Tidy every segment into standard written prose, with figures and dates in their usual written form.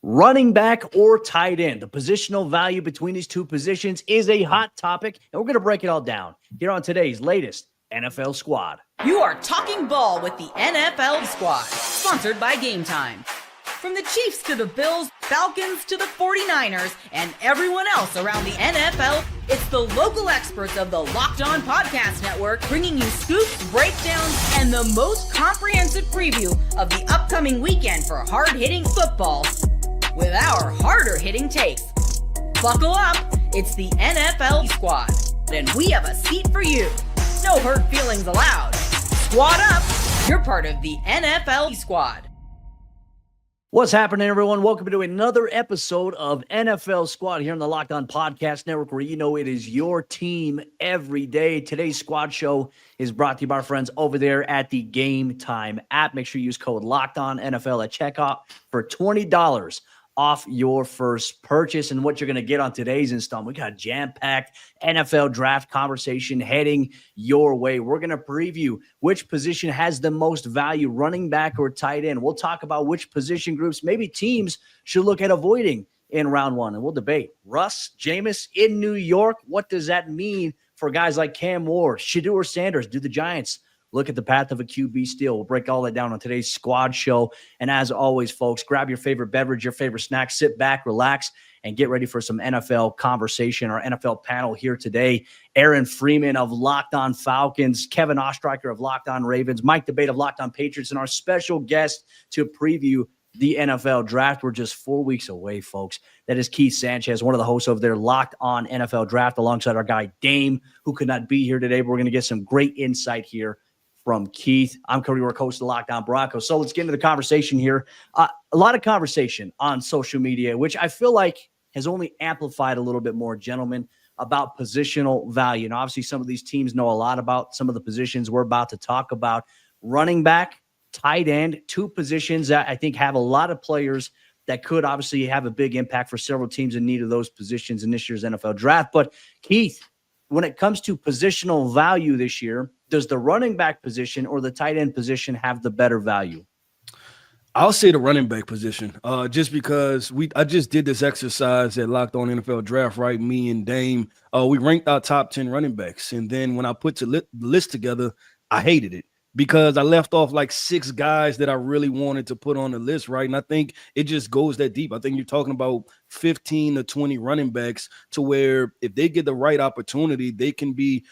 Running back or tight end, the positional value between these two positions is a hot topic, and we're going to break it all down here on today's latest NFL Squad. You are talking ball with the NFL Squad, sponsored by Gametime. From the Chiefs to the Bills, Falcons to the 49ers, and everyone else around the NFL, it's the local experts of the Locked On Podcast Network bringing you scoops, breakdowns, and the most comprehensive preview of the upcoming weekend for hard-hitting football with our harder-hitting takes. Buckle up, it's the NFL Squad, and we have a seat for you. No hurt feelings allowed. Squad up, you're part of the NFL Squad. What's happening, everyone? Welcome to another episode of NFL Squad here on the Locked On Podcast Network, where you know it is your team every day. Today's Squad Show is brought to you by our friends over there at the Gametime app. Make sure you use code LOCKEDONNFL at checkout for $20 off your first purchase. And what you're going to get on today's installment, we got a jam-packed NFL draft conversation heading your way. We're going to preview which position has the most value, running back or tight end. We'll talk about which position groups maybe teams should look at avoiding in round one. And we'll debate Russ, Jameis in New York. What does that mean for guys like Cam Ward, Shedeur Sanders? Do the Giants look at the path of a QB steal? We'll break all that down on today's Squad Show. And as always, folks, grab your favorite beverage, your favorite snack, sit back, relax, and get ready for some NFL conversation. Our NFL panel here today: Aaron Freeman of Locked On Falcons, Kevin Ostreicher of Locked On Ravens, Mike Debate of Locked On Patriots, and our special guest to preview the NFL Draft. We're just 4 weeks away, folks. That is Keith Sanchez, one of the hosts over there, Locked On NFL Draft, alongside our guy Dame, who could not be here today. But we're going to get some great insight here from Keith. I'm Cody Rourke, host of Locked On Broncos. So let's get into the conversation here. A lot of conversation on social media, which I feel like has only amplified a little bit more, gentlemen, about positional value. And obviously some of these teams know a lot about some of the positions we're about to talk about. Running back, tight end, two positions that I think have a lot of players that could obviously have a big impact for several teams in need of those positions in this year's NFL Draft. But Keith, when it comes to positional value this year, does the running back position or the tight end position have the better value? I'll say the running back position, just because I just did this exercise at Locked On NFL Draft, right? Me and Dame, we ranked our top 10 running backs. And then when I put the list together, I hated it because I left off like 6 guys that I really wanted to put on the list, right? And I think it just goes that deep. I think you're talking about 15 to 20 running backs to where if they get the right opportunity, they can be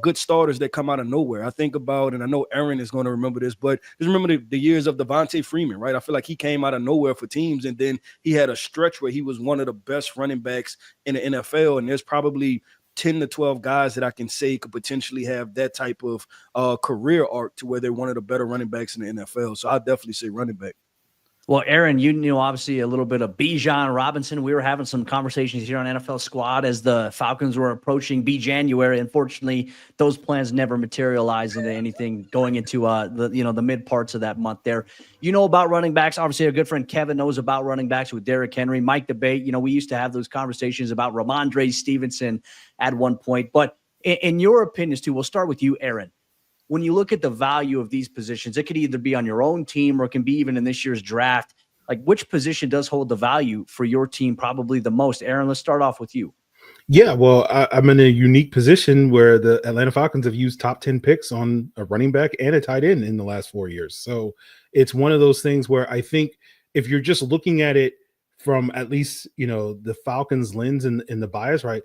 good starters that come out of nowhere. I think about, and I know Aaron is going to remember this, but just remember the years of Devontae Freeman, right? I feel like he came out of nowhere for teams, and then he had a stretch where he was one of the best running backs in the NFL, and there's probably 10 to 12 guys that I can say could potentially have that type of career arc to where they're one of the better running backs in the NFL. So I'll definitely say running back. Well, Aaron, you knew obviously a little bit of Bijan Robinson. We were having some conversations here on NFL Squad as the Falcons were approaching January. Unfortunately, those plans never materialized into anything going into the mid parts of that month there. You know about running backs. Obviously, our good friend Kevin knows about running backs with Derrick Henry. Mike Debate, we used to have those conversations about Ramondre Stevenson at one point. But in your opinions, too, we'll start with you, Aaron. When you look at the value of these positions, it could either be on your own team or it can be even in this year's draft. Like, which position does hold the value for your team probably the most? Aaron, let's start off with you. Yeah, well, I'm in a unique position where the Atlanta Falcons have used top 10 picks on a running back and a tight end in the last 4 years. So it's one of those things where I think if you're just looking at it from at least, the Falcons lens and the bias, right?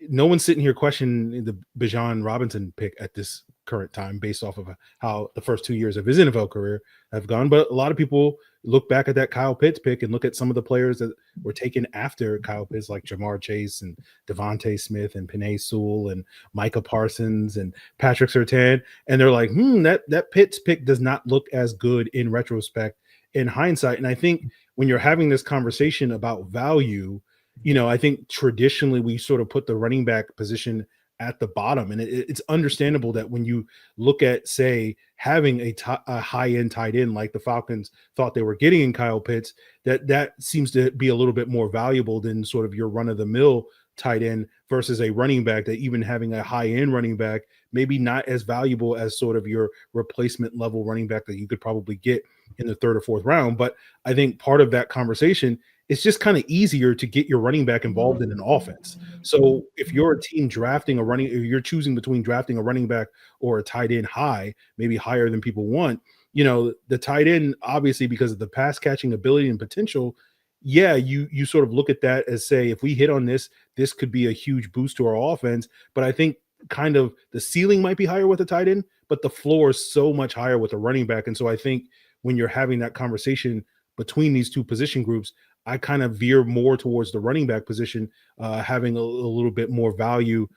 No one's sitting here questioning the Bijan Robinson pick at this current time based off of how the first 2 years of his NFL career have gone. But a lot of people look back at that Kyle Pitts pick and look at some of the players that were taken after Kyle Pitts, like Jamar Chase and Devontae Smith and Penei Sewell and Micah Parsons and Patrick Surtain. And they're like, that Pitts pick does not look as good in retrospect, in hindsight. And I think when you're having this conversation about value, I think traditionally we sort of put the running back position at the bottom. And it's understandable that when you look at, say, having a high-end tight end like the Falcons thought they were getting in Kyle Pitts, that seems to be a little bit more valuable than sort of your run-of-the-mill tight end versus a running back that even having a high-end running back, maybe not as valuable as sort of your replacement level running back that you could probably get in the third or fourth round. But I think part of that conversation it's just kind of easier to get your running back involved in an offense. So if you're a team drafting if you're choosing between drafting a running back or a tight end high, maybe higher than people want, the tight end, obviously, because of the pass catching ability and potential, yeah, you sort of look at that as, say, if we hit on this could be a huge boost to our offense. But I think kind of the ceiling might be higher with a tight end, but the floor is so much higher with a running back. And so I think when you're having that conversation between these two position groups, I kind of veer more towards the running back position, having a little bit more value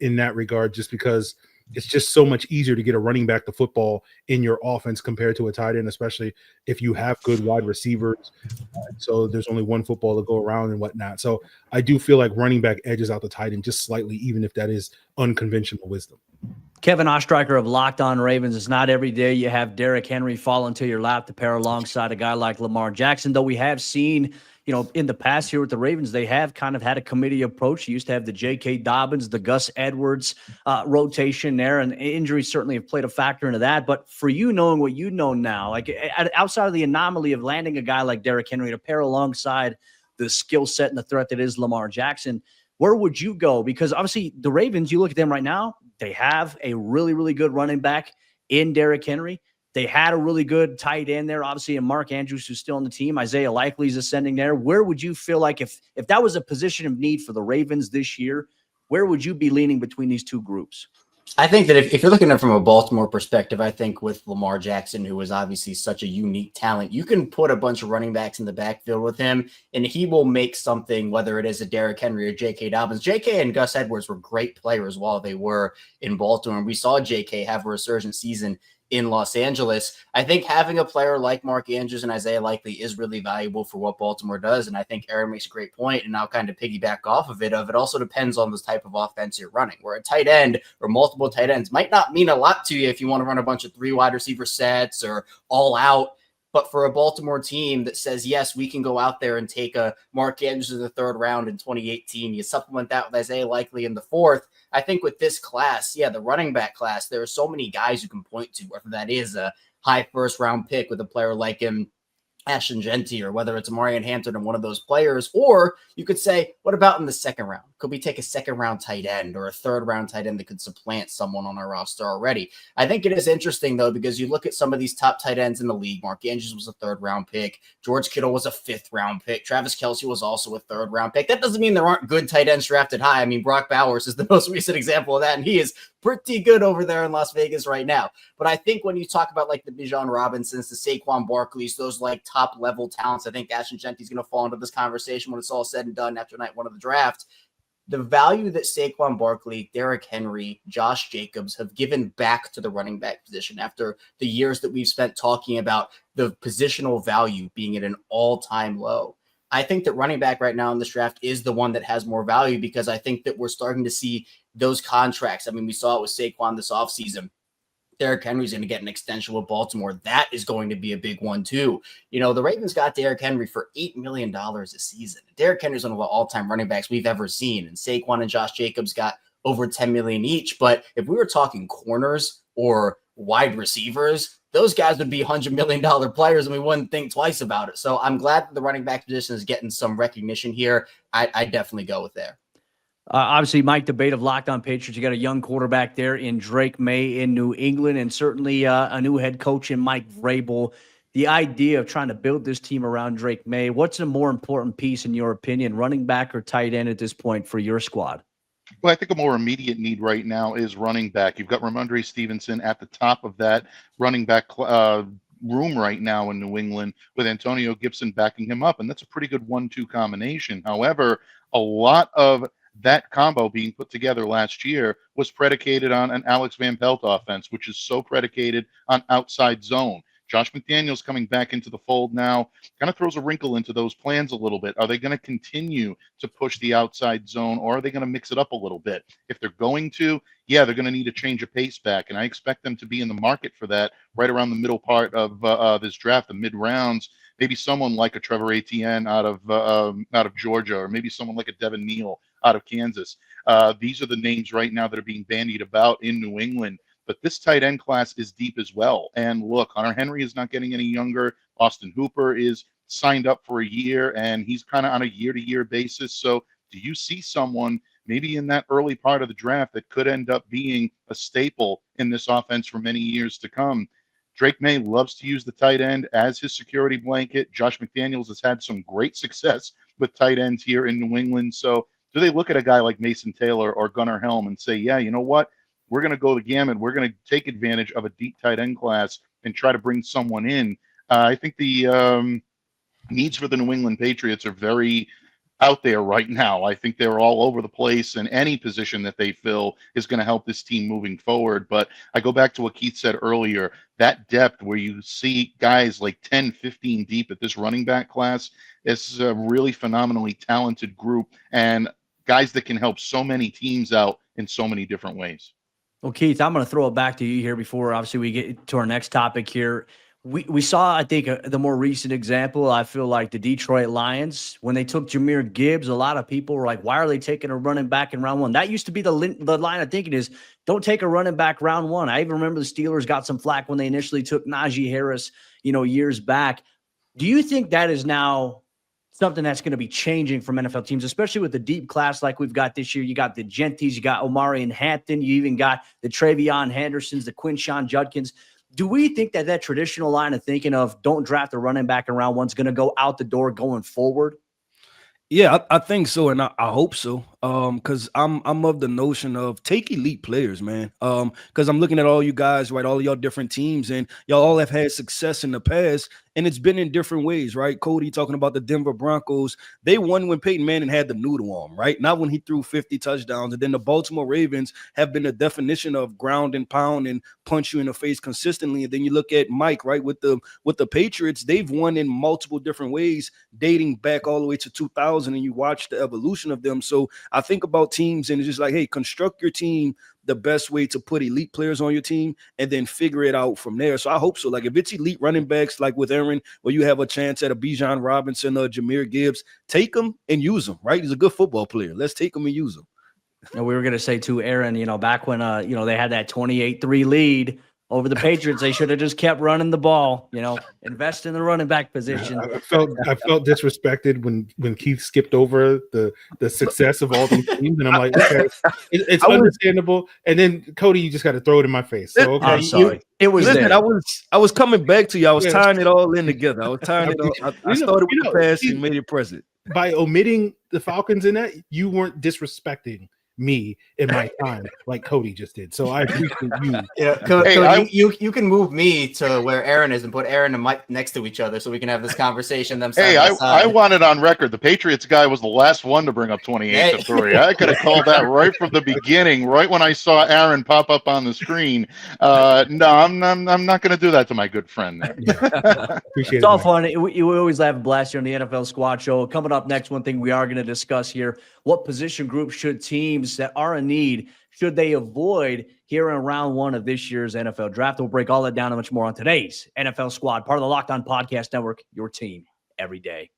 in that regard, just because it's just so much easier to get a running back the football in your offense compared to a tight end, especially if you have good wide receivers. So there's only one football to go around and whatnot. So I do feel like running back edges out the tight end just slightly, even if that is unconventional wisdom. Kevin Ostreicher of Locked On Ravens. It's not every day you have Derrick Henry fall into your lap to pair alongside a guy like Lamar Jackson, though we have seen, in the past here with the Ravens, they have kind of had a committee approach. You used to have the J.K. Dobbins, the Gus Edwards rotation there, and injuries certainly have played a factor into that. But for you, knowing what you know now, like outside of the anomaly of landing a guy like Derrick Henry to pair alongside the skill set and the threat that is Lamar Jackson, where would you go? Because obviously the Ravens, you look at them right now, they have a really, really good running back in Derrick Henry. They had a really good tight end there, obviously, and Mark Andrews, who's still on the team. Isaiah Likely is ascending there. Where would you feel like if that was a position of need for the Ravens this year, where would you be leaning between these two groups? I think that if you're looking at it from a Baltimore perspective, I think with Lamar Jackson, who is obviously such a unique talent, you can put a bunch of running backs in the backfield with him, and he will make something, whether it is a Derrick Henry or J.K. Dobbins. J.K. and Gus Edwards were great players while they were in Baltimore, and we saw J.K. have a resurgent season in Los Angeles. I think having a player like Mark Andrews and Isaiah Likely is really valuable for what Baltimore does. And I think Aaron makes a great point, and I'll kind of piggyback off of it. It also depends on the type of offense you're running, where a tight end or multiple tight ends might not mean a lot to you if you want to run a bunch of 3 wide receiver sets or all out. But for a Baltimore team that says, yes, we can go out there and take a Mark Andrews in the 3rd round in 2018, you supplement that with Isaiah Likely in the 4th. I think with this class, the running back class, there are so many guys you can point to, whether that is a high 1st round pick with a player like him, Ashton Genty, or whether it's Marion Hampton and one of those players, or you could say, what about in the 2nd round? Could we take a 2nd round tight end or a 3rd round tight end that could supplant someone on our roster already? I think it is interesting, though, because you look at some of these top tight ends in the league. Mark Andrews was a 3rd round pick. George Kittle was a 5th round pick. Travis Kelce was also a 3rd round pick. That doesn't mean there aren't good tight ends drafted high. I mean, Brock Bowers is the most recent example of that, and he is pretty good over there in Las Vegas right now. But I think when you talk about like the Bijan Robinsons, the Saquon Barkleys, those like top level talents, I think Ashton Genty is going to fall into this conversation when it's all said and done after night 1 of the draft. The value that Saquon Barkley, Derrick Henry, Josh Jacobs have given back to the running back position after the years that we've spent talking about the positional value being at an all-time low. I think that running back right now in this draft is the one that has more value, because I think that we're starting to see those contracts. I mean, we saw it with Saquon this offseason. Derrick Henry's going to get an extension with Baltimore. That is going to be a big one too. The Ravens got Derrick Henry for $8 million a season. Derrick Henry's one of the all-time running backs we've ever seen. And Saquon and Josh Jacobs got over $10 million each. But if we were talking corners or wide receivers, those guys would be $100 million players, and we wouldn't think twice about it. So I'm glad that the running back position is getting some recognition here. I definitely go with there. Obviously, Mike Debate of Locked On Patriots, you got a young quarterback there in Drake May in New England, and certainly a new head coach in Mike Vrabel. The idea of trying to build this team around Drake May, what's a more important piece in your opinion, running back or tight end at this point for your squad? Well, I think a more immediate need right now is running back. You've got Ramondre Stevenson at the top of that running back room right now in New England, with Antonio Gibson backing him up, and that's a pretty good 1-2 combination. However, a lot of that combo being put together last year was predicated on an Alex Van Pelt offense, which is so predicated on outside zone. Josh McDaniels coming back into the fold now kind of throws a wrinkle into those plans a little bit. Are they going to continue to push the outside zone, or are they going to mix it up a little bit? If they're going to, they're going to need a change of pace back, and I expect them to be in the market for that right around the middle part of this draft, the mid rounds. Maybe someone like a Trevor Etienne out of Georgia, or maybe someone like a Devin Neal out of Kansas. These are the names right now that are being bandied about in New England. But this tight end class is deep as well. And look, Hunter Henry is not getting any younger. Austin Hooper is signed up for a year, and he's kind of on a year-to-year basis. So do you see someone maybe in that early part of the draft that could end up being a staple in this offense for many years to come? Drake May loves to use the tight end as his security blanket. Josh McDaniels has had some great success with tight ends here in New England. So do they look at a guy like Mason Taylor or Gunnar Helm and say, yeah, you know what? We're going to go the gamut. We're going to take advantage of a deep tight end class and try to bring someone in. I think the needs for the New England Patriots are very out there right now. I think they're all over the place, and any position that they fill is going to help this team moving forward. But I go back to what Keith said earlier, that depth where you see guys like 10, 15 deep at this running back class is a really phenomenally talented group and guys that can help so many teams out in so many different ways. Well, Keith, I'm going to throw it back to you here before obviously we get to our next topic here. We saw, I think, the more recent example, I feel like the Detroit Lions, when they took Jahmyr Gibbs, a lot of people were like, why are they taking a running back in round one? That used to be the line of thinking is, don't take a running back round one. I even remember the Steelers got some flack when they initially took Najee Harris, years back. Do you think that is now something that's going to be changing from NFL teams, especially with the deep class like we've got this year? You got the Genties, you got Omari and Hampton, you even got the Travion Hendersons, the Quinshawn Judkins. Do we think that traditional line of thinking of don't draft a running back in round one is going to go out the door going forward? Yeah, I think so, and I hope so. Because I'm of the notion of take elite players, man. Because I'm looking at all you guys, right? All of y'all different teams, and y'all all have had success in the past, and it's been in different ways, right? Cody talking about the Denver Broncos. They won when Peyton Manning had the noodle arm, right? Not when he threw 50 touchdowns. And then the Baltimore Ravens have been the definition of ground and pound and punch you in the face consistently. And then you look at Mike, right? With the Patriots, they've won in multiple different ways, dating back all the way to 2000, and you watch the evolution of them. So I think about teams and it's just like, hey, construct your team the best way to put elite players on your team and then figure it out from there. So I hope so. Like if it's elite running backs, like with Aaron, where you have a chance at a Bijan Robinson or Jahmyr Gibbs, take them and use them, right? He's a good football player. Let's take him and use him. And we were going to say to Aaron, back when, they had that 28-3 lead over the Patriots, they should have just kept running the ball, invest in the running back position. I felt disrespected when Keith skipped over the success of all these teams, and I'm like, okay, it's understandable. And then Cody, you just got to throw it in my face. So okay, I'm sorry. It was listen, there. I was coming back to you. I was tying it all in together. I was tying it all. I started with the past and made it present. By omitting the Falcons in that, you weren't disrespecting me in my time like Cody just did. So I appreciate you. Yeah, Cody, you can move me to where Aaron is and put Aaron and Mike next to each other so we can have this conversation. I want it on record. The Patriots guy was the last one to bring up 28-3. I could have called that right from the beginning, right when I saw Aaron pop up on the screen. No, I'm not going to do that to my good friend there. Appreciate it's all fun. We always have a blast here on the NFL Squad Show. Coming up next, one thing we are going to discuss here, what position group should teams that are in need should they avoid here in round one of this year's NFL draft? We'll break all that down and much more on today's NFL Squad, part of the Locked On Podcast Network, your team every day.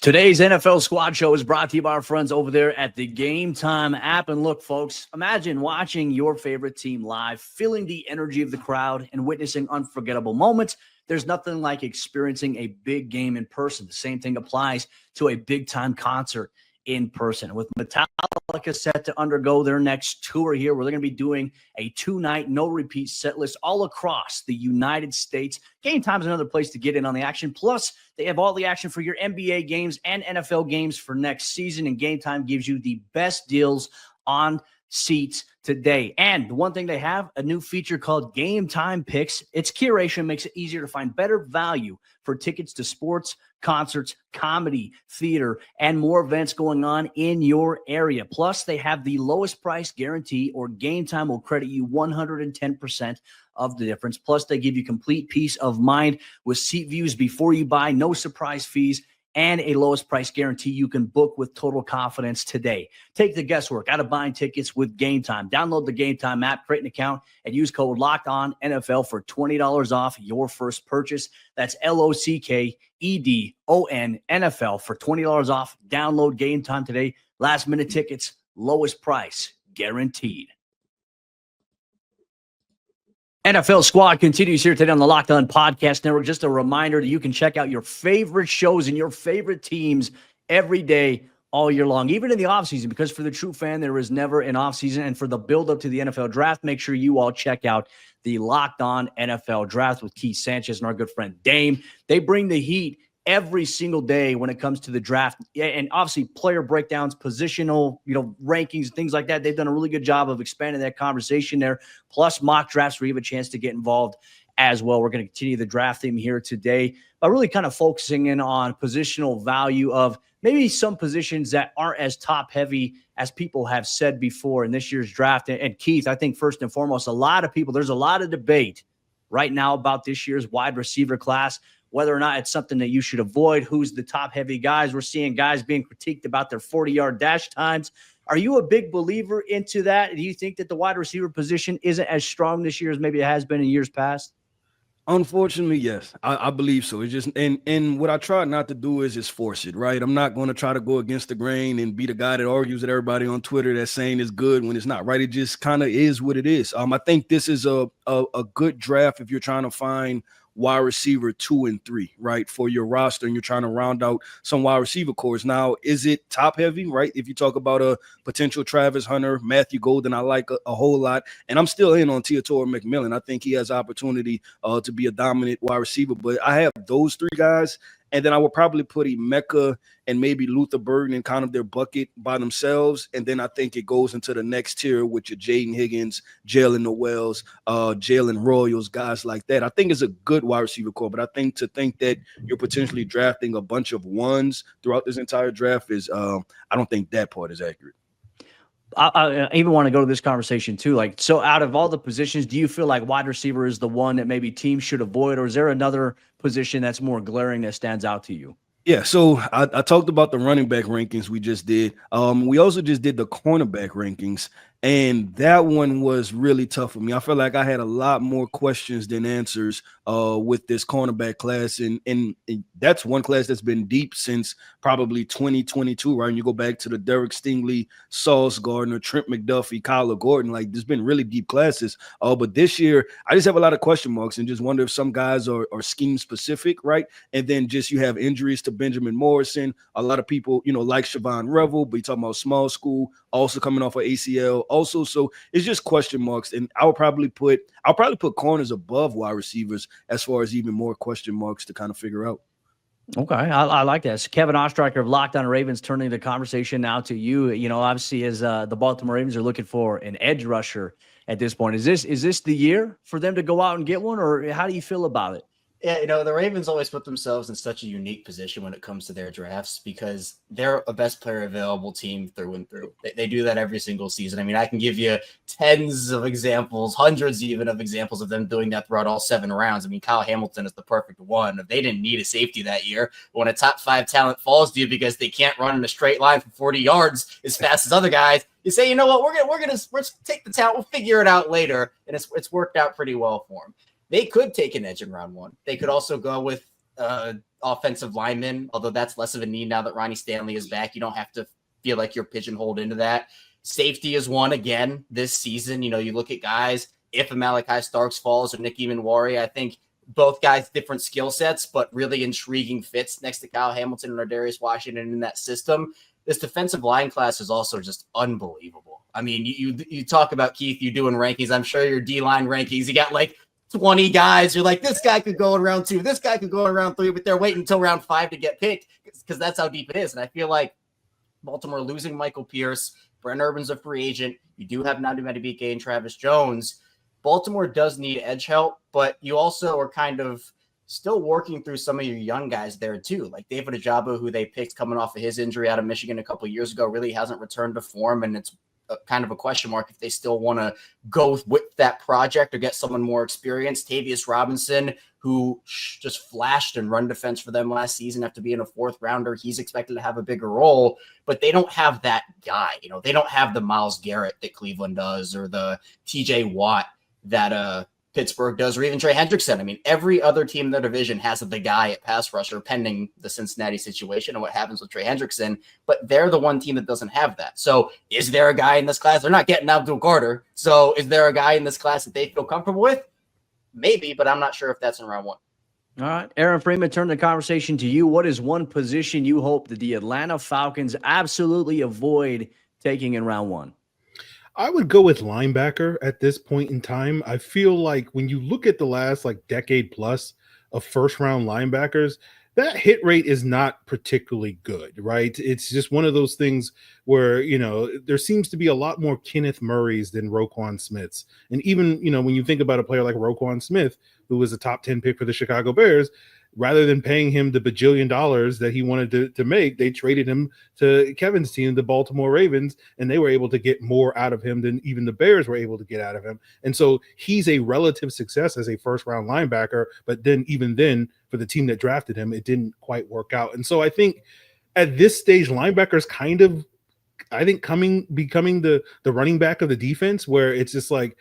Today's NFL Squad Show is brought to you by our friends over there at the Gametime app. And look, folks, imagine watching your favorite team live, feeling the energy of the crowd, and witnessing unforgettable moments. There's nothing like experiencing a big game in person. The same thing applies to a big-time concert in person. With Metallica set to undergo their next tour here, where they're going to be doing a 2-night, no-repeat set list all across the United States. Gametime is another place to get in on the action. Plus, they have all the action for your NBA games and NFL games for next season, and Gametime gives you the best deals on seats today. And the one thing they have, a new feature called Gametime Picks. Its curation makes it easier to find better value for tickets to sports, concerts, comedy, theater, and more events going on in your area. Plus, they have the lowest price guarantee, or Gametime will credit you 110% of the difference. Plus, they give you complete peace of mind with seat views before you buy, no surprise fees, and a lowest price guarantee you can book with total confidence today. Take the guesswork out of buying tickets with Gametime. Download the Gametime app, create an account, and use code LOCKEDONNFL for $20 off your first purchase. That's LOCKEDONNFL for $20 off. Download Gametime today. Last minute tickets, lowest price guaranteed. NFL Squad continues here today on the Locked On Podcast Network. Just a reminder that you can check out your favorite shows and your favorite teams every day, all year long, even in the offseason, because for the true fan, there is never an offseason. And for the build-up to the NFL Draft, make sure you all check out the Locked On NFL Draft with Keith Sanchez and our good friend Dame. They bring the heat every single day when it comes to the draft, and obviously player breakdowns, positional, rankings, things like that. They've done a really good job of expanding that conversation there, plus mock drafts where you have a chance to get involved as well. We're going to continue the draft theme here today by really kind of focusing in on positional value of maybe some positions that aren't as top heavy as people have said before in this year's draft. And Keith, I think first and foremost, there's a lot of debate right now about this year's wide receiver class, whether or not it's something that you should avoid, who's the top heavy guys. We're seeing guys being critiqued about their 40-yard dash times. Are you a big believer into that? Do you think that the wide receiver position isn't as strong this year as maybe it has been in years past? Unfortunately, yes, I believe so. It's just, and what I try not to do is just force it, right? I'm not going to try to go against the grain and be the guy that argues with everybody on Twitter that's saying it's good when it's not, right? It just kind of is what it is. I think this is a good draft if you're trying to find wide receiver 2 and 3, right, for your roster, and you're trying to round out some wide receiver cores. Now, is it top heavy, right? If you talk about a potential Travis Hunter, Matthew Golden, I like a whole lot, and I'm still in on Teodoro McMillan. I think he has opportunity to be a dominant wide receiver, but I have those 3 guys. And then I would probably put Emeka and maybe Luther Burden in kind of their bucket by themselves. And then I think it goes into the next tier with your Jaden Higgins, Jalen Noels, Jalen Royals, guys like that. I think it's a good wide receiver core, but I think that you're potentially drafting a bunch of ones throughout this entire draft is I don't think that part is accurate. I even want to go to this conversation too. Like, so out of all the positions, do you feel like wide receiver is the one that maybe teams should avoid, or is there another position that's more glaring that stands out to you? Yeah, so I talked about the running back rankings we just did. We also just did the cornerback rankings, and that one was really tough for me. I felt like I had a lot more questions than answers with this cornerback class, and that's one class that's been deep since probably 2022, right? And you go back to the Derek Stingley, Sauce Gardner, Trent McDuffie, Kyler Gordon, like there's been really deep classes. But this year, I just have a lot of question marks and just wonder if some guys are scheme specific, right? And then just you have injuries to Benjamin Morrison. A lot of people, like Siobhan Revel, but you're talking about small school, also coming off of ACL also. So it's just question marks. And I'll probably put corners above wide receivers as far as even more question marks to kind of figure out. Okay, I like that. So Kevin Ostreicher of Locked On Ravens turning the conversation now to you. Obviously, as the Baltimore Ravens are looking for an edge rusher at this point, is this the year for them to go out and get one, or how do you feel about it? Yeah, the Ravens always put themselves in such a unique position when it comes to their drafts because they're a best player available team through and through. They do that every single season. I mean, I can give you tens of examples, hundreds even of examples of them doing that throughout all 7 rounds. I mean, Kyle Hamilton is the perfect one. They didn't need a safety that year. When a top 5 talent falls to you because they can't run in a straight line for 40 yards as fast as other guys, you say, you know what, we're gonna take the talent. We'll figure it out later, and it's worked out pretty well for them. They could take an edge in round 1. They could also go with offensive linemen, although that's less of a need now that Ronnie Stanley is back. You don't have to feel like you're pigeonholed into that. Safety is one again this season. You look at guys, if a Malachi Starks falls or Nick Emanwari, I think both guys different skill sets, but really intriguing fits next to Kyle Hamilton and Darius Washington in that system. This defensive line class is also just unbelievable. I mean, you talk about, Keith, you doing rankings. I'm sure your D-line rankings, you got like 20 guys. You're like, this guy could go in round 2, this guy could go in round 3, but they're waiting until round 5 to get picked because that's how deep it is. And I feel like Baltimore losing Michael Pierce, Brent Urban's a free agent. You do have Nadu Madubuike and Travis Jones. Baltimore does need edge help, but you also are kind of still working through some of your young guys there too. Like David Ojabo, who they picked coming off of his injury out of Michigan a couple of years ago, really hasn't returned to form, and it's kind of a question mark if they still want to go with that project or get someone more experienced. Tavius Robinson, who just flashed in run defense for them last season after being a 4th rounder, he's expected to have a bigger role, but they don't have that guy. They don't have the Myles Garrett that Cleveland does or the TJ Watt that Pittsburgh does, or even Trey Hendrickson. I mean, every other team in the division has the guy at pass rusher pending the Cincinnati situation and what happens with Trey Hendrickson, but they're the one team that doesn't have that. So is there a guy in this class? They're not getting Abdul Carter. So is there a guy in this class that they feel comfortable with? Maybe, but I'm not sure if that's in round 1. All right. Aaron Freeman, turn the conversation to you. What is one position you hope that the Atlanta Falcons absolutely avoid taking in round 1? I would go with linebacker at this point in time. I feel like when you look at the last decade plus of first round linebackers, that hit rate is not particularly good, right? It's just one of those things where, there seems to be a lot more Kenneth Murrays than Roquan Smiths. And even, when you think about a player like Roquan Smith, who was a top 10 pick for the Chicago Bears, rather than paying him the bajillion dollars that he wanted to make, they traded him to Kevin's team, the Baltimore Ravens, and they were able to get more out of him than even the Bears were able to get out of him. And so he's a relative success as a first-round linebacker, but then even then, for the team that drafted him, it didn't quite work out. And so I think at this stage, linebackers kind of, becoming the running back of the defense, where it's just like,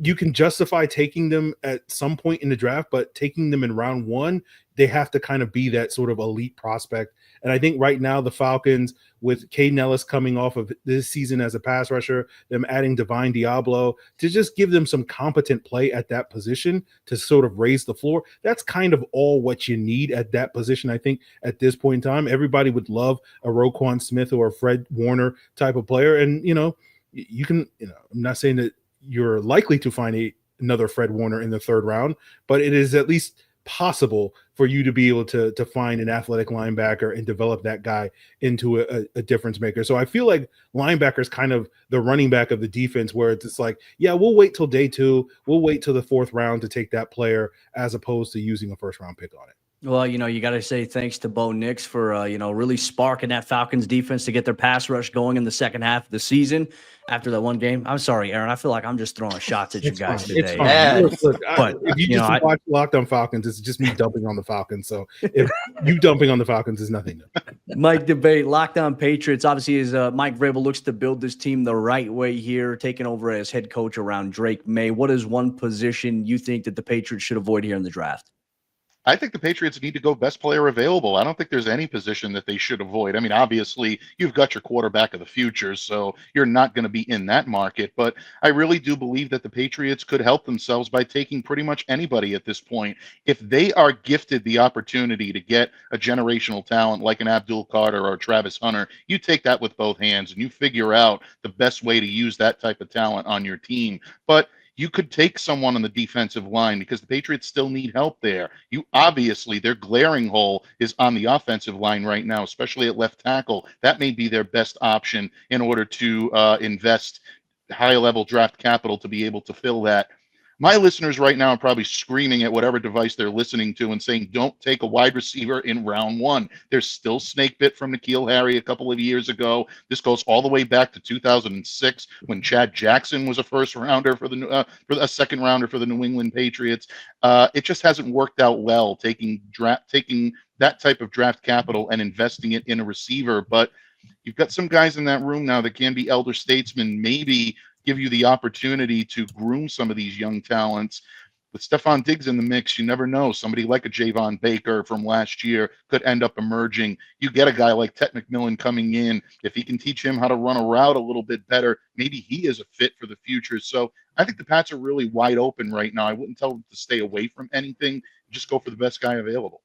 you can justify taking them at some point in the draft, but taking them in round 1, they have to kind of be that sort of elite prospect. And I think right now the Falcons, with Caden Ellis coming off of this season as a pass rusher, them adding Divine Diablo to just give them some competent play at that position to sort of raise the floor. That's kind of all what you need at that position. I think at this point in time, everybody would love a Roquan Smith or a Fred Warner type of player. And, you can, I'm not saying that you're likely to find another Fred Warner in the 3rd round, but it is at least possible for you to be able to find an athletic linebacker and develop that guy into a difference maker. So I feel like linebacker is kind of the running back of the defense, where it's just like, yeah, we'll wait till day 2. We'll wait till the 4th round to take that player, as opposed to using a 1st round pick on it. Well, you got to say thanks to Bo Nix for, really sparking that Falcons defense to get their pass rush going in the second half of the season after that one game. I'm sorry, Aaron. I feel like I'm just throwing shots at you guys today. It's fine. Look, but if you just watch Locked on Falcons, it's just me dumping on the Falcons. So if you dumping on the Falcons is nothing new. Mike Debate, Locked on Patriots. Obviously, as Mike Vrabel looks to build this team the right way here, taking over as head coach around Drake May. What is one position you think that the Patriots should avoid here in the draft? I think the Patriots need to go best player available. I don't think there's any position that they should avoid. I mean, obviously, you've got your quarterback of the future, so you're not going to be in that market. But I really do believe that the Patriots could help themselves by taking pretty much anybody at this point. If they are gifted the opportunity to get a generational talent like an Abdul Carter or Travis Hunter, you take that with both hands and you figure out the best way to use that type of talent on your team. But you could take someone on the defensive line because the Patriots still need help there. Obviously, their glaring hole is on the offensive line right now, especially at left tackle. That may be their best option in order to invest high-level draft capital to be able to fill that. My listeners right now are probably screaming at whatever device they're listening to and saying, don't take a wide receiver in round 1. There's still snake bit from N'Keal Harry a couple of years ago. This goes all the way back to 2006 when Chad Jackson was a first rounder for a second rounder for the New England Patriots. It just hasn't worked out well taking that type of draft capital and investing it in a receiver. But you've got some guys in that room now that can be elder statesmen, maybe give you the opportunity to groom some of these young talents. With Stephon Diggs in the mix, you never know. Somebody like a Javon Baker from last year could end up emerging. You get a guy like Ted McMillan coming in. If he can teach him how to run a route a little bit better, maybe he is a fit for the future. So I think the Pats are really wide open right now. I wouldn't tell them to stay away from anything. Just go for the best guy available.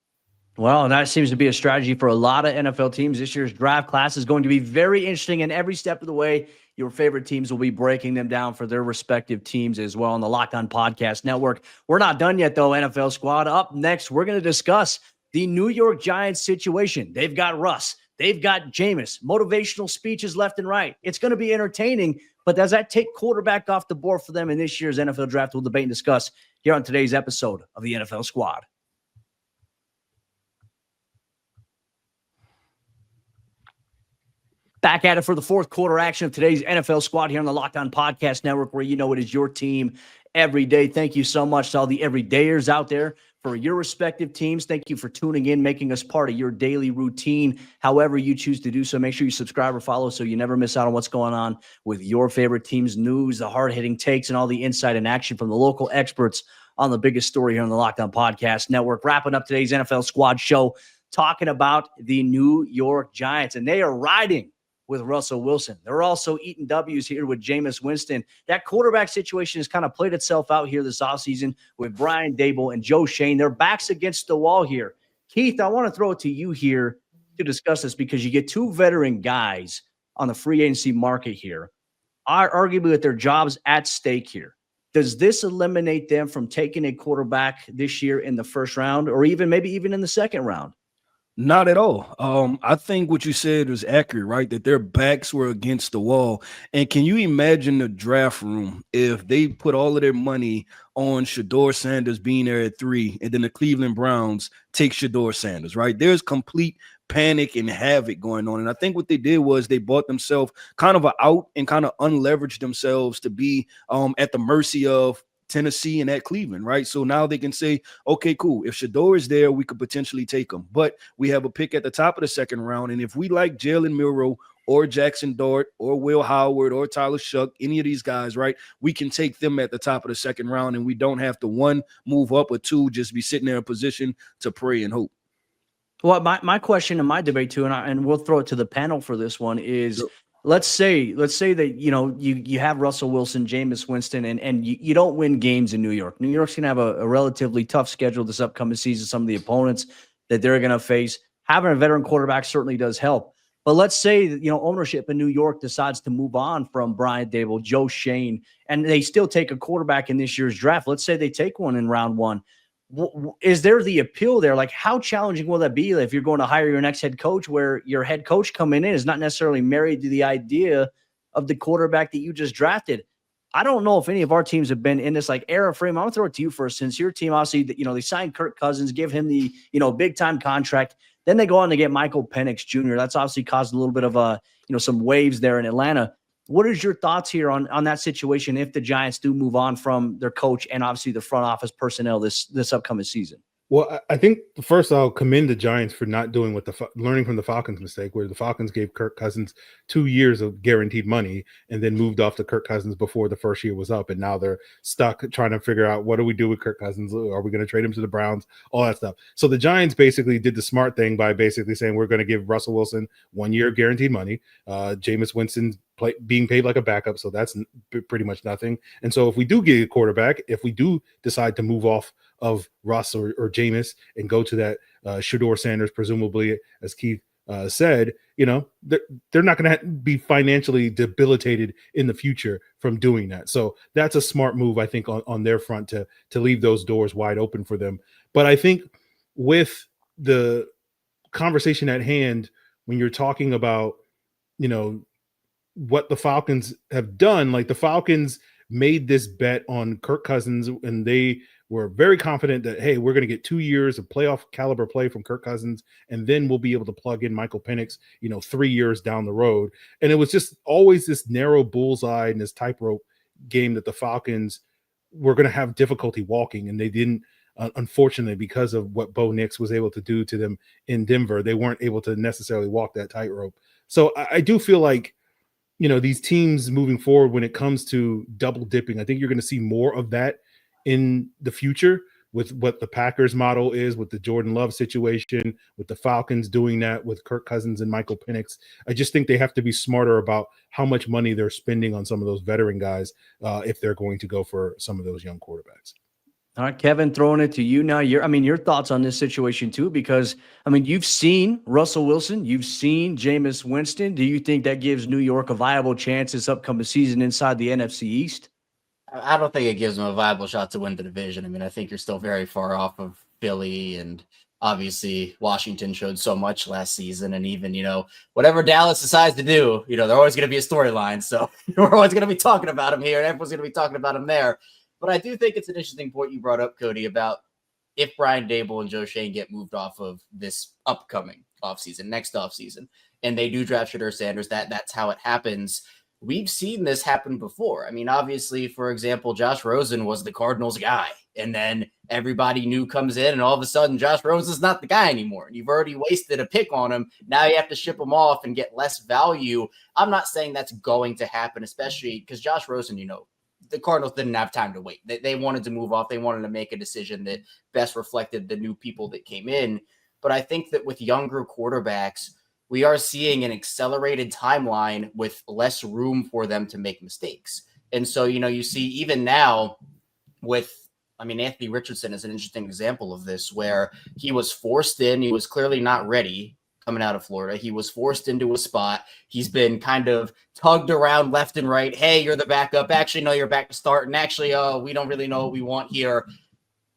Well, that seems to be a strategy for a lot of NFL teams. This year's draft class is going to be very interesting, and every step of the way, your favorite teams will be breaking them down for their respective teams as well on the Locked On Podcast Network. We're not done yet, though, NFL Squad. Up next, we're going to discuss the New York Giants situation. They've got Russ. They've got Jameis. Motivational speeches left and right. It's going to be entertaining, but does that take quarterback off the board for them in this year's NFL Draft? We'll debate and discuss here on today's episode of the NFL Squad. Back at it for the fourth quarter action of today's NFL Squad here on the Locked On Podcast Network, where you know it is your team every day. Thank you so much to all the everydayers out there for your respective teams. Thank you for tuning in, making us part of your daily routine. However you choose to do so, make sure you subscribe or follow so you never miss out on what's going on with your favorite team's news, the hard-hitting takes, and all the insight and action from the local experts on the biggest story here on the Locked On Podcast Network. Wrapping up today's NFL Squad show, talking about the New York Giants, and they are riding with Russell Wilson. They're also eating W's here with Jameis Winston. That quarterback situation has kind of played itself out here this offseason with Brian Dable and Joe Shane. Their backs against the wall here. Keith, I want to throw it to you here to discuss this because you get two veteran guys on the free agency market here, are arguably with their jobs at stake here. Does this eliminate them from taking a quarterback this year in the first round or maybe even in the second round? Not at all. I think what you said was accurate, right? That their backs were against the wall. And can you imagine the draft room if they put all of their money on Shedeur Sanders being there at 3, and then the Cleveland Browns take Shedeur Sanders, right? There's complete panic and havoc going on. And I think what they did was they bought themselves kind of out and kind of unleveraged themselves to be at the mercy of Tennessee and at Cleveland, right? So now they can say, okay, cool. If Shedeur is there, we could potentially take him. But we have a pick at the top of the second round. And if we like Jalen Milroe or Jackson Dart or Will Howard or Tyler Shuck, any of these guys, right, we can take them at the top of the second round, and we don't have to, 1, move up, or 2, just be sitting there in position to pray and hope. Well, my question and my debate too, and we'll throw it to the panel for this one is, sure. Let's say that, you have Russell Wilson, Jameis Winston, and you don't win games in New York. New York's going to have a relatively tough schedule this upcoming season, some of the opponents that they're going to face. Having a veteran quarterback certainly does help. But let's say that, ownership in New York decides to move on from Brian Dable, Joe Shane, and they still take a quarterback in this year's draft. Let's say they take one in round 1. Is there the appeal there? Like, how challenging will that be if you're going to hire your next head coach, where your head coach coming in is not necessarily married to the idea of the quarterback that you just drafted? I don't know if any of our teams have been in this era frame. I'm gonna throw it to you first, since your team obviously, they signed Kirk Cousins, give him the big time contract. Then they go on to get Michael Penix Jr. That's obviously caused a little bit of some waves there in Atlanta. What is your thoughts here on that situation if the Giants do move on from their coach and obviously the front office personnel this upcoming season? Well, I think first I'll commend the Giants for not doing learning from the Falcons' mistake, where the Falcons gave Kirk Cousins 2 years of guaranteed money and then moved off to Kirk Cousins before the first year was up. And now they're stuck trying to figure out, what do we do with Kirk Cousins? Are we going to trade him to the Browns? All that stuff. So the Giants basically did the smart thing by basically saying, we're going to give Russell Wilson 1 year of guaranteed money. Jameis Winston being paid like a backup, so that's pretty much nothing. And so if we do get a quarterback, if we do decide to move off of Russ or Jameis and go to that Shedeur Sanders, presumably, as Keith said, they're not going to be financially debilitated in the future from doing that. So that's a smart move, I think, on their front to leave those doors wide open for them. But I think with the conversation at hand, when you're talking about, what the Falcons have done, like the Falcons made this bet on Kirk Cousins, and they were very confident that, hey, we're going to get 2 years of playoff caliber play from Kirk Cousins, and then we'll be able to plug in Michael Penix, 3 years down the road. And it was just always this narrow bullseye and this tightrope game that the Falcons were going to have difficulty walking, and they didn't. Unfortunately, because of what Bo Nix was able to do to them in Denver, they weren't able to necessarily walk that tightrope. So I do feel like, these teams moving forward, when it comes to double dipping, I think you're going to see more of that in the future with what the Packers model is, with the Jordan Love situation, with the Falcons doing that with Kirk Cousins and Michael Penix. I just think they have to be smarter about how much money they're spending on some of those veteran guys if they're going to go for some of those young quarterbacks. All right, Kevin, throwing it to you now. Your thoughts on this situation too, because you've seen Russell Wilson, you've seen Jameis Winston. Do you think that gives New York a viable chance this upcoming season inside the NFC East? I don't think it gives them a viable shot to win the division. I think you're still very far off of Philly, and obviously Washington showed so much last season. And even, whatever Dallas decides to do, they're always going to be a storyline. So we're always going to be talking about them here, and everyone's going to be talking about them there. But I do think it's an interesting point you brought up, Cody, about if Brian Dable and Joe Shane get moved off of this upcoming next offseason, and they do draft Shedeur Sanders, that's how it happens. We've seen this happen before. Obviously, for example, Josh Rosen was the Cardinals guy, and then everybody comes in, and all of a sudden Josh Rosen's not the guy anymore. And you've already wasted a pick on him. Now you have to ship him off and get less value. I'm not saying that's going to happen, especially because Josh Rosen, the Cardinals didn't have time to wait. They wanted to move off. They wanted to make a decision that best reflected the new people that came in. But I think that with younger quarterbacks, we are seeing an accelerated timeline with less room for them to make mistakes. And so, you see even now Anthony Richardson is an interesting example of this, where he was forced in. He was clearly not ready coming out of Florida. He was forced into a spot. He's been kind of tugged around left and right. Hey, you're the backup. Actually, no, you're back to start. And actually, we don't really know what we want here.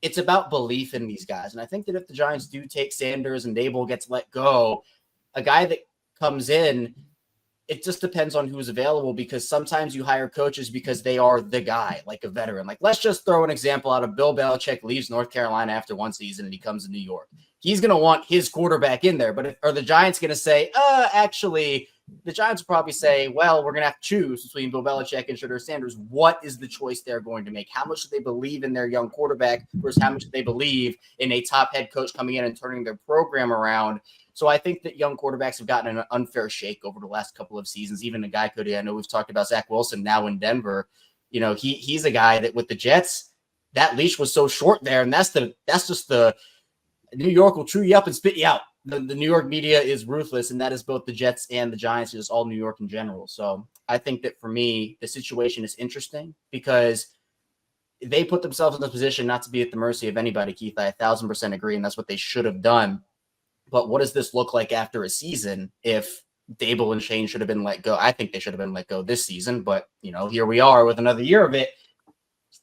It's about belief in these guys. And I think that if the Giants do take Sanders and Dable gets let go, a guy that comes in, it just depends on who's available, because sometimes you hire coaches because they are the guy, like a veteran. Like, let's just throw an example out of Bill Belichick leaves North Carolina after one season and he comes to New York. He's going to want his quarterback in there. But are the Giants going to say, actually, the Giants will probably say, well, we're going to have to choose between Bill Belichick and Shedeur Sanders. What is the choice they're going to make? How much do they believe in their young quarterback versus how much do they believe in a top head coach coming in and turning their program around? So I think that young quarterbacks have gotten an unfair shake over the last couple of seasons. Even a guy I know we've talked about Zach Wilson now in Denver. He's a guy that with the Jets, that leash was so short there. And that's just the New York will chew you up and spit you out. The New York media is ruthless, and that is both the Jets and the Giants, just all New York in general. So I think that for me, the situation is interesting because they put themselves in a position not to be at the mercy of anybody, Keith. I 1,000% agree, and that's what they should have done. But what does this look like after a season if Dable and Shane should have been let go? I think they should have been let go this season, but here we are with another year of it,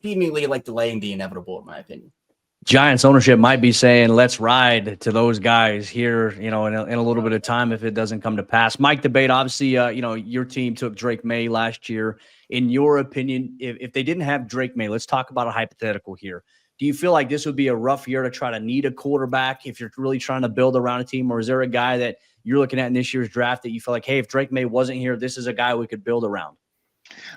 seemingly like delaying the inevitable, in my opinion. Giants ownership might be saying, let's ride to those guys here, in a little bit of time if it doesn't come to pass. Mike Debate, obviously, your team took Drake May last year. In your opinion, if they didn't have Drake May, let's talk about a hypothetical here. Do you feel like this would be a rough year to try to need a quarterback if you're really trying to build around a team? Or is there a guy that you're looking at in this year's draft that you feel like, hey, if Drake May wasn't here, this is a guy we could build around?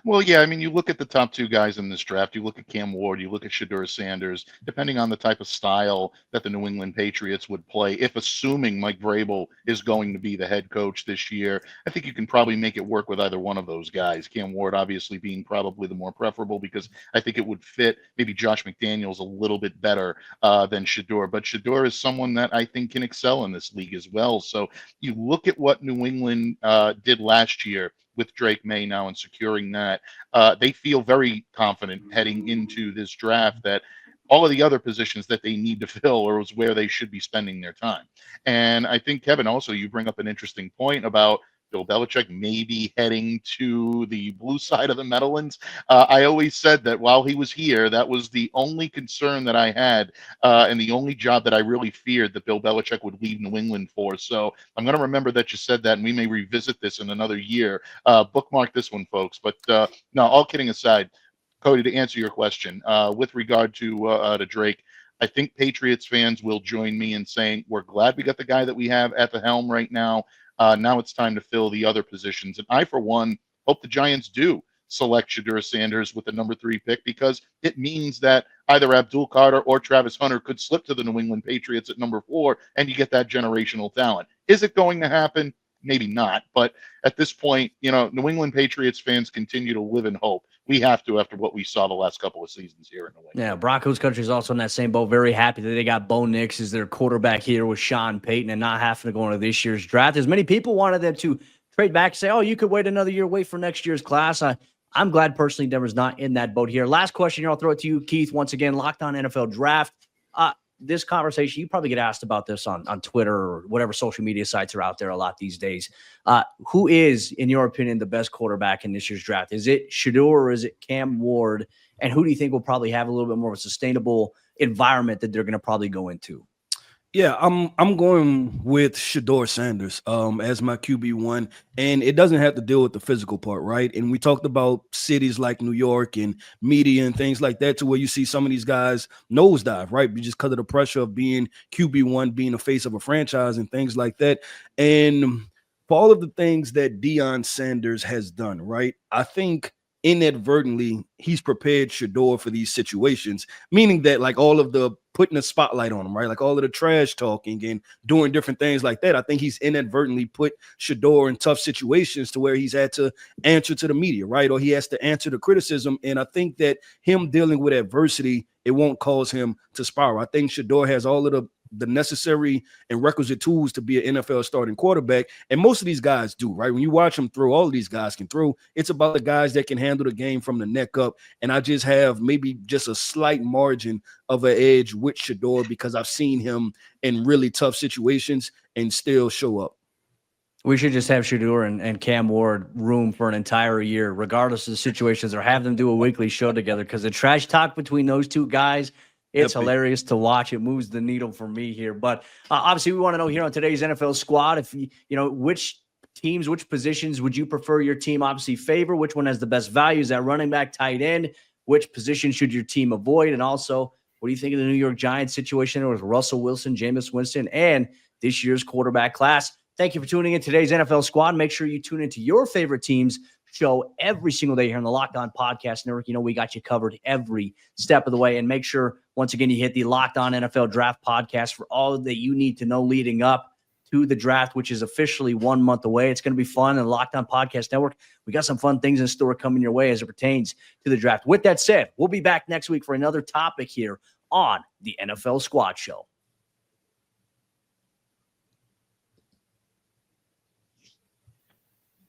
Well, yeah, you look at the top two guys in this draft. You look at Cam Ward, you look at Shedeur Sanders, depending on the type of style that the New England Patriots would play. If assuming Mike Vrabel is going to be the head coach this year, I think you can probably make it work with either one of those guys. Cam Ward obviously being probably the more preferable because I think it would fit maybe Josh McDaniels a little bit better than Shedeur. But Shedeur is someone that I think can excel in this league as well. So you look at what New England did last year with Drake May now and securing that, they feel very confident heading into this draft that all of the other positions that they need to fill are where they should be spending their time. And I think, Kevin, also you bring up an interesting point about Bill Belichick maybe heading to the blue side of the Meadowlands. I always said that while he was here, that was the only concern that I had and the only job that I really feared that Bill Belichick would leave New England for. So I'm going to remember that you said that, and we may revisit this in another year. Bookmark this one, folks. But no, all kidding aside, Cody, to answer your question, with regard to Drake, I think Patriots fans will join me in saying we're glad we got the guy that we have at the helm right now. Now it's time to fill the other positions. And I, for one, hope the Giants do select Shedeur Sanders with the number 3 pick, because it means that either Abdul Carter or Travis Hunter could slip to the New England Patriots at number 4, and you get that generational talent. Is it going to happen? Maybe not. But at this point, New England Patriots fans continue to live in hope. We have to, after what we saw the last couple of seasons here in New England. Yeah, Broncos country is also in that same boat. Very happy that they got Bo Nix as their quarterback here with Sean Payton and not having to go into this year's draft. As many people wanted them to trade back and say, oh, you could wait another year, wait for next year's class. I'm glad personally Denver's not in that boat here. Last question here, I'll throw it to you, Keith. Once again, Locked On NFL Draft. This conversation, you probably get asked about this on Twitter or whatever social media sites are out there a lot these days. Who is, in your opinion, the best quarterback in this year's draft? Is it Shedeur or is it Cam Ward? And who do you think will probably have a little bit more of a sustainable environment that they're going to probably go into? Yeah, I'm going with Shedeur Sanders as my QB1, and it doesn't have to deal with the physical part, right? And we talked about cities like New York and media and things like that, to where you see some of these guys nosedive, right? Just because of the pressure of being QB1, being the face of a franchise and things like that. And for all of the things that Deion Sanders has done, right? I think inadvertently he's prepared Shedeur for these situations, meaning that like all of the putting a spotlight on him, right? Like all of the trash talking and doing different things like that. I think he's inadvertently put Shedeur in tough situations to where he's had to answer to the media, right? Or he has to answer the criticism. And I think that him dealing with adversity, it won't cause him to spiral. I think Shedeur has all of the necessary and requisite tools to be an NFL starting quarterback. And most of these guys do, right? When you watch them throw, all of these guys can throw. It's about the guys that can handle the game from the neck up. And I just have maybe just a slight margin of an edge with Shador because I've seen him in really tough situations and still show up. We should just have Shador and Cam Ward room for an entire year, regardless of the situations, or have them do a weekly show together, because the trash talk between those two guys, it's hilarious to watch. It moves the needle for me here. But obviously, we want to know here on today's NFL squad, if you know, which teams, which positions would you prefer your team obviously favor? Which one has the best values at running back, tight end? Which position should your team avoid? And also, what do you think of the New York Giants situation with Russell Wilson, Jameis Winston, and this year's quarterback class? Thank you for tuning in today's NFL Squad. Make sure you tune into your favorite team's show every single day here on the Locked On Podcast Network. You know, we got you covered every step of the way. And make sure, once again, you hit the Locked On NFL Draft Podcast for all that you need to know leading up to the draft, which is officially 1 month away. It's going to be fun. And the Locked On Podcast Network, we got some fun things in store coming your way as it pertains to the draft. With that said, we'll be back next week for another topic here on the NFL Squad Show.